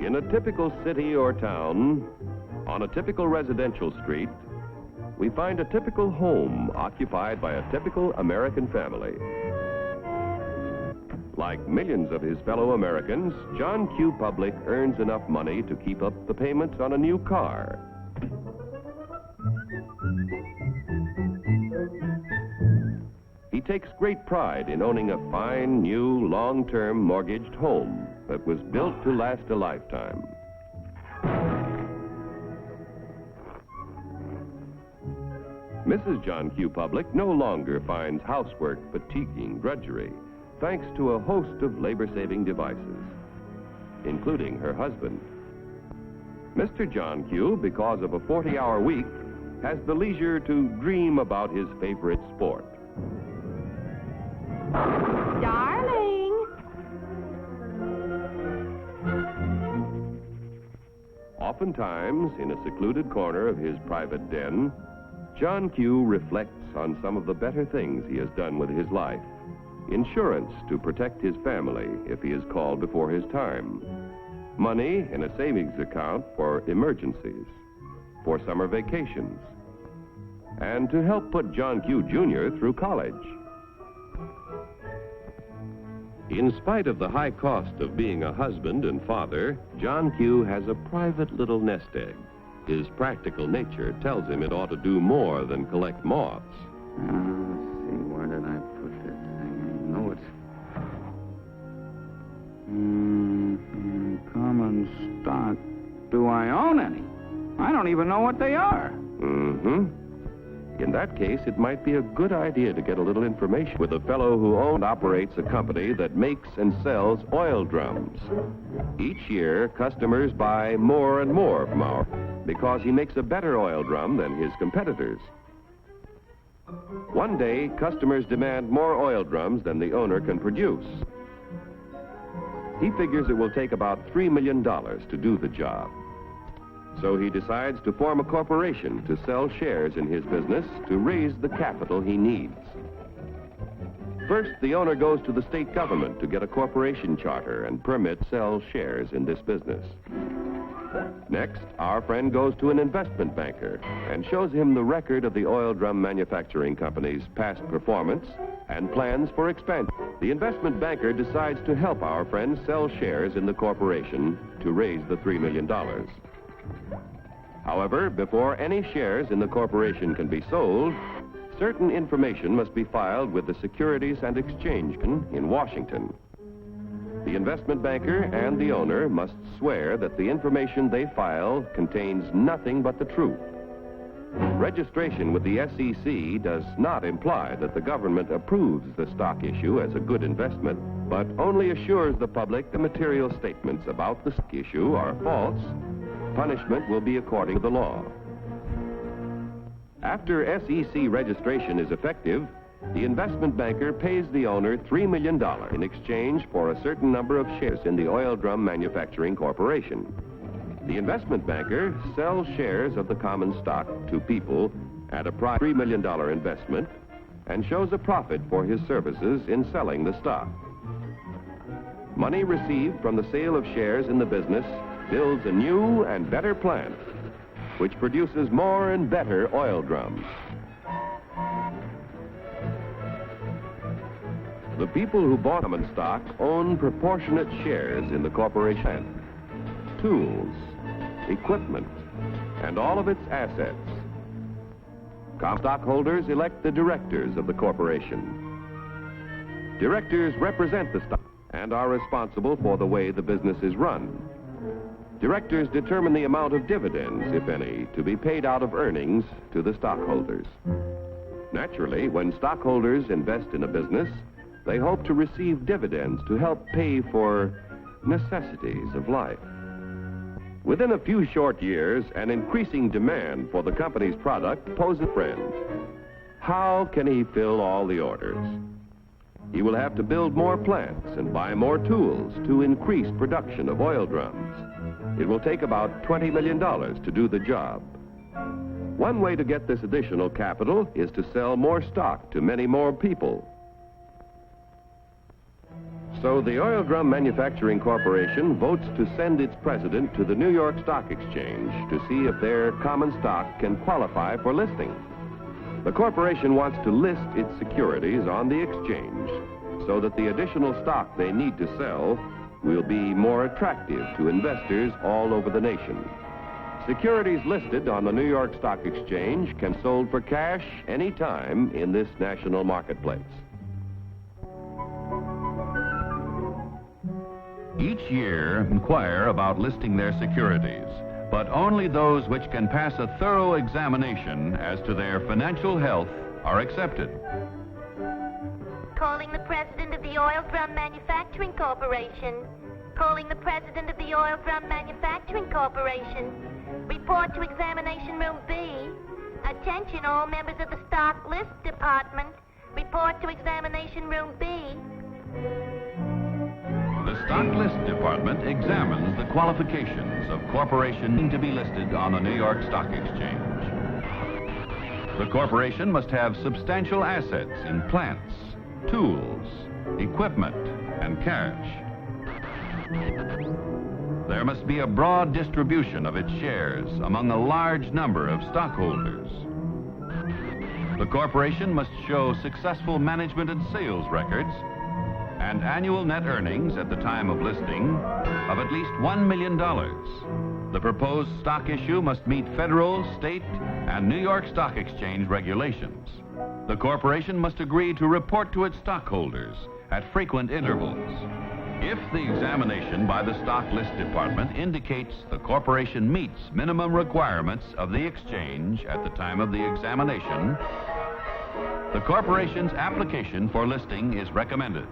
In a typical city or town, on a typical residential street, we find a typical home occupied by a typical American family. Like millions of his fellow Americans, John Q. Public earns enough money to keep up the payments on a new car. He takes great pride in owning a fine, new, long-term mortgaged home that was built to last a lifetime. Mrs. John Q. Public no longer finds housework fatiguing drudgery, thanks to a host of labor-saving devices, including her husband. Mr. John Q., because of a 40-hour week, has the leisure to dream about his favorite sport. Darling! Oftentimes, in a secluded corner of his private den, John Q. reflects on some of the better things he has done with his life. Insurance to protect his family if he is called before his time. Money in a savings account for emergencies, for summer vacations, and to help put John Q. Jr. through college. In spite of the high cost of being a husband and father, John Q. has a private little nest egg. His practical nature tells him it ought to do more than collect moths. Let's see, where did I put this thing? I know it's... common stock. Do I own any? I don't even know what they are. In that case, it might be a good idea to get a little information with a fellow who owns and operates a company that makes and sells oil drums. Each year, customers buy more and more from our... because he makes a better oil drum than his competitors. One day, customers demand more oil drums than the owner can produce. He figures it will take about $3 million to do the job. So he decides to form a corporation to sell shares in his business to raise the capital he needs. First, the owner goes to the state government to get a corporation charter and permit to sell shares in this business. Next, our friend goes to an investment banker and shows him the record of the oil drum manufacturing company's past performance and plans for expansion. The investment banker decides to help our friend sell shares in the corporation to raise the $3 million. However, before any shares in the corporation can be sold, certain information must be filed with the Securities and Exchange Commission in Washington. The investment banker and the owner must swear that the information they file contains nothing but the truth. Registration with the SEC does not imply that the government approves the stock issue as a good investment, but only assures the public the material statements about the stock issue are false. Punishment will be according to the law. After SEC registration is effective, the investment banker pays the owner $3 million in exchange for a certain number of shares in the Oil Drum Manufacturing Corporation. The investment banker sells shares of the common stock to people at a price of $3 million investment and shows a profit for his services in selling the stock. Money received from the sale of shares in the business builds a new and better plant, which produces more and better oil drums. The people who bought common stock own proportionate shares in the corporation, tools, equipment, and all of its assets. Common stockholders elect the directors of the corporation. Directors represent the stock and are responsible for the way the business is run. Directors determine the amount of dividends, if any, to be paid out of earnings to the stockholders. Naturally, when stockholders invest in a business, they hope to receive dividends to help pay for necessities of life. Within a few short years, an increasing demand for the company's product poses friends. How can he fill all the orders? He will have to build more plants and buy more tools to increase production of oil drums. It will take about $20 million to do the job. One way to get this additional capital is to sell more stock to many more people. So the Oil Drum Manufacturing Corporation votes to send its president to the New York Stock Exchange to see if their common stock can qualify for listing. The corporation wants to list its securities on the exchange so that the additional stock they need to sell will be more attractive to investors all over the nation. Securities listed on the New York Stock Exchange can be sold for cash any time in this national marketplace. Each year, inquire about listing their securities, but only those which can pass a thorough examination as to their financial health are accepted. Calling the president of the Oil Drum Manufacturing Corporation. Calling the president of the Oil Drum Manufacturing Corporation. Report to Examination Room B. Attention all members of the Stock List Department. Report to Examination Room B. The Stock List Department examines the qualifications of corporations to be listed on the New York Stock Exchange. The corporation must have substantial assets in plants, tools, equipment, and cash. There must be a broad distribution of its shares among a large number of stockholders. The corporation must show successful management and sales records and annual net earnings at the time of listing of at least $1 million. The proposed stock issue must meet federal, state, and New York Stock Exchange regulations. The corporation must agree to report to its stockholders at frequent intervals. If the examination by the Stock List Department indicates the corporation meets minimum requirements of the exchange at the time of the examination, the corporation's application for listing is recommended.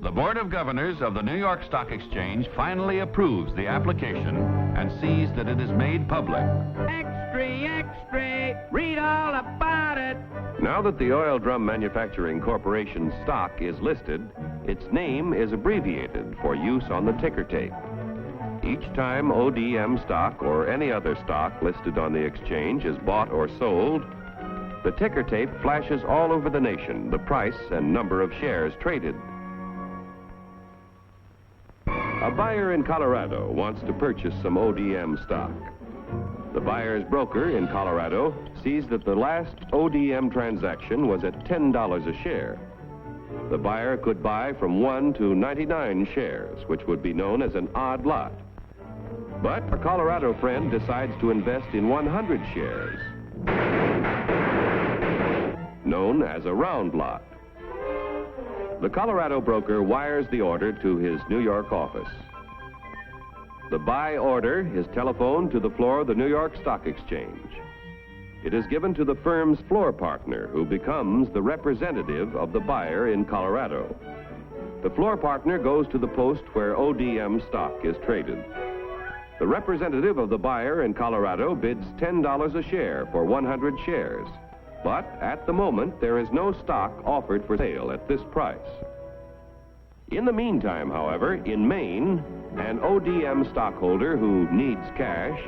The Board of Governors of the New York Stock Exchange finally approves the application and sees that it is made public. Extra, read all about it. Now that the Oil Drum Manufacturing Corporation stock is listed, its name is abbreviated for use on the ticker tape. Each time ODM stock or any other stock listed on the exchange is bought or sold, the ticker tape flashes all over the nation the price and number of shares traded. A buyer in Colorado wants to purchase some ODM stock. The buyer's broker in Colorado sees that the last ODM transaction was at $10 a share. The buyer could buy from 1 to 99 shares, which would be known as an odd lot. But a Colorado friend decides to invest in 100 shares, known as a round lot. The Colorado broker wires the order to his New York office. The buy order is telephoned to the floor of the New York Stock Exchange. It is given to the firm's floor partner, who becomes the representative of the buyer in Colorado. The floor partner goes to the post where ODM stock is traded. The representative of the buyer in Colorado bids $10 a share for 100 shares. But at the moment, there is no stock offered for sale at this price. In the meantime, however, in Maine, an ODM stockholder who needs cash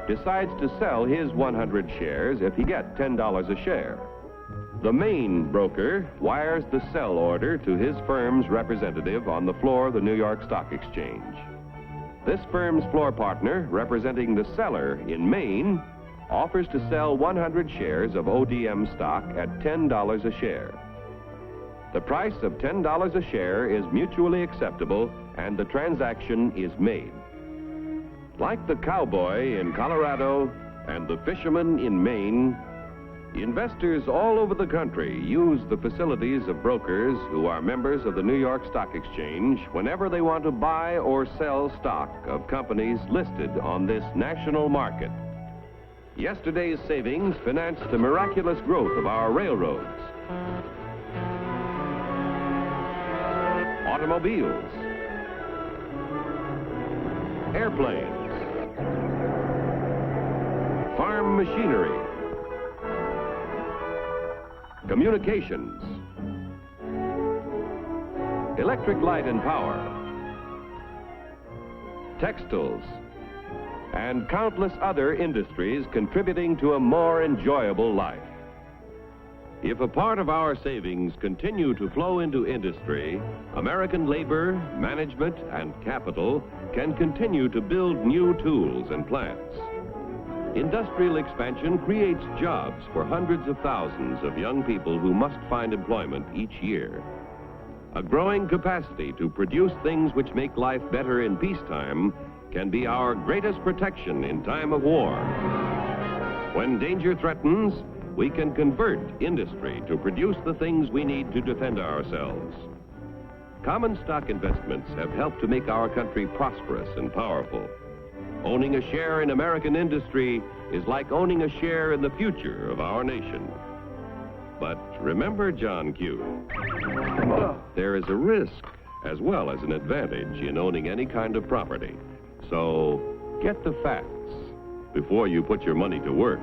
decides to sell his 100 shares if he gets $10 a share. The Maine broker wires the sell order to his firm's representative on the floor of the New York Stock Exchange. This firm's floor partner, representing the seller in Maine, offers to sell 100 shares of ODM stock at $10 a share. The price of $10 a share is mutually acceptable and the transaction is made. Like the cowboy in Colorado and the fisherman in Maine, investors all over the country use the facilities of brokers who are members of the New York Stock Exchange whenever they want to buy or sell stock of companies listed on this national market. Yesterday's savings financed the miraculous growth of our railroads, automobiles, airplanes, farm machinery, communications, electric light and power, textiles, and countless other industries contributing to a more enjoyable life. If a part of our savings continue to flow into industry, American labor, management, and capital can continue to build new tools and plants. Industrial expansion creates jobs for hundreds of thousands of young people who must find employment each year. A growing capacity to produce things which make life better in peacetime can be our greatest protection in time of war. When danger threatens, we can convert industry to produce the things we need to defend ourselves. Common stock investments have helped to make our country prosperous and powerful. Owning a share in American industry is like owning a share in the future of our nation. But remember, John Q, there is a risk as well as an advantage in owning any kind of property. So get the facts before you put your money to work.